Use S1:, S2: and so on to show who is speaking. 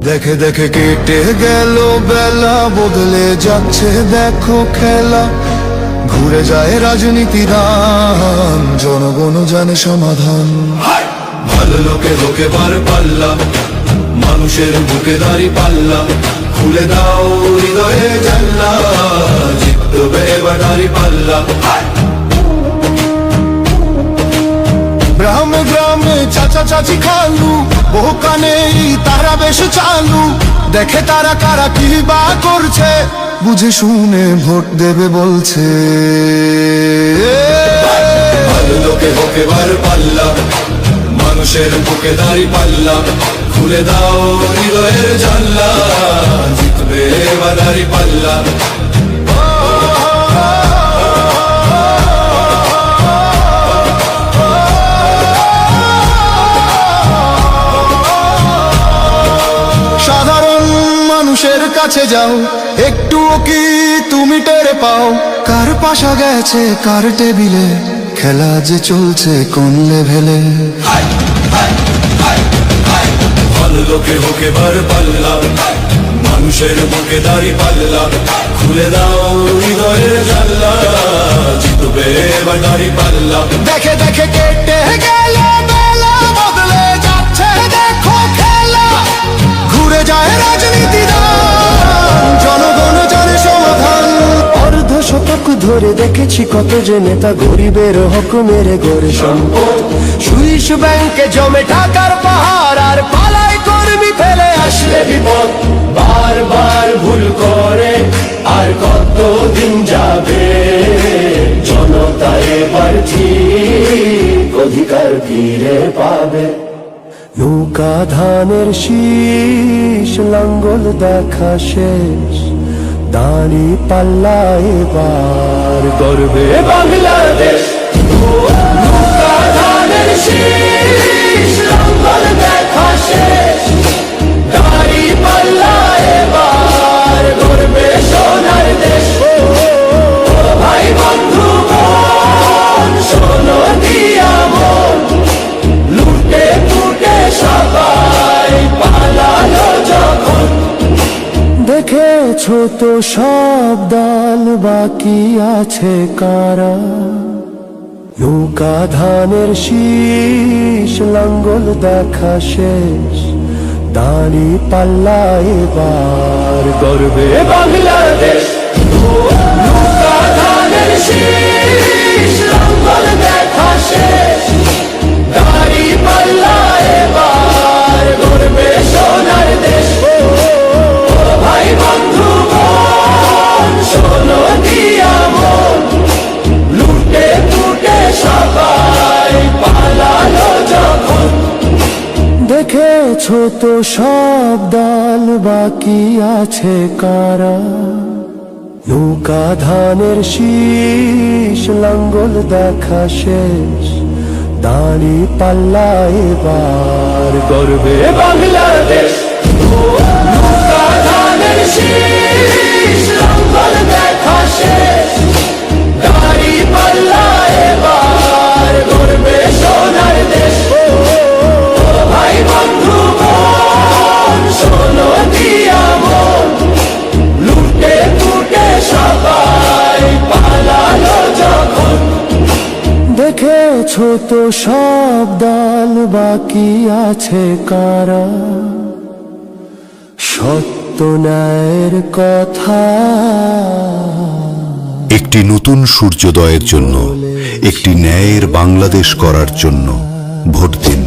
S1: দেখে দেখে কেটে গেল বেলা, বদলে যাচ্ছে দেখো খেলা। ঘুরে যায় রাজনীতি রান, জনগণ জানে সমাধান। ভালো লোকে লোকে বার পাল্লা, মানুষের বুকে দাঁড়ি পাল্লা। খুলে দাও হৃদয়ে জানলা, জিতবে এবার দাঁড়ি পাল্লা। গ্রামে গ্রামে চাচা চাচি খালু, বহু কানে তারা বেশ চালু। দেখে তারা কারা কি বা করছে, বুঝে শুনে ভোট দেবে বলছে। ভালো লোকে হোকে বার পাল্লা, মানুষের বুকে দাঁড়ি পাল্লা। খুলে দাও হৃদয়ের জানলা, জিতবে এবার দাঁড়ি পাল্লা। সাধারণ মানুষের কাছে যাও, একটুও কি তুমি টের পাও? কার পাশা গেছে কার টেবিলে, খেলা যে চলছে কোন লেভেলে। ভালো লোকে হোকে বার পাল্লা, মানুষের বুকে দাঁড়ি পাল্লা। খুলে দাও হৃদয়ের জানলা, জিতবে এবার দাঁড়ি পাল্লা। দেখে দেখে কেটে গেল বেলা, বদলে যাচ্ছে দেখো খেলা। ঘুরে যায় রাজনীতি রান, জনগণ জানে সমাধান।
S2: অর্ধ শতক ধরে দেখেছি কত যে নেতা গরিবের হক মেরে গড়ে সম্পদ। সুইস ব্যাংকে জমে টাকার পাহাড়, আর পালায় কর্মী ফেলে আসলে বিপদ। বারবার ভুল করে আর কতদিন যাবে, জনতা এবার ঠিক অধিকার ফিরে পাবে। নৌকা ধানের শীষ, লাঙ্গল দেখা শেষ, দাঁড়ি পাল্লা এবার গর্বে বাংলাদেশ। নৌকা ধানের শীষ, লাঙ্গল দেখা শেষ, দাঁড়ি পাল্লা এবার গর্বে সোনার দেশ। ভাই বন্ধু মন, শোনো দিয়া মন, লুটে পুটে সবাই পালালো যখন। দেখেছো তো সব দল, বাকি আছে কারা? নৌকা ধানের শীষ, লাঙ্গল দেখা শেষ, দাঁড়ি পাল্লা এবার গর্বে বাংলাদেশ। নৌকা ধানের শীষ, লাঙ্গল দেখা শেষ, দাঁড়ি পাল্লা এবার গর্বে সোনার দেশ। ভাই বন্ধু মন, শোনো দিয়া মন, লুটে পুটে সবাই পালালো যখন। দেখেছো তো সব দল, বাকি আছে কারা? নৌকা ধানের শীষ, লাঙ্গল দেখা শেষ, দাঁড়ি পাল্লা এবার গর্বে বাংলাদেশ। নৌকা ধানের শীষ, লাঙ্গল দেখা শেষ, দাঁড়ি পাল্লা এবার গর্বে সোনার দেশ। ভাই বন্ধু মন, শোনো দিয়া মন, লুটে পুটে সবাই পালালো যখন। দেখেছো তো সব দল, বাকি আছে কারা? সত্য ন্যায়ের কথা।
S3: একটি নতুন সূর্যোদয়ের জন্য, একটি ন্যায়ের বাংলাদেশ করার জন্য ভোট দিন।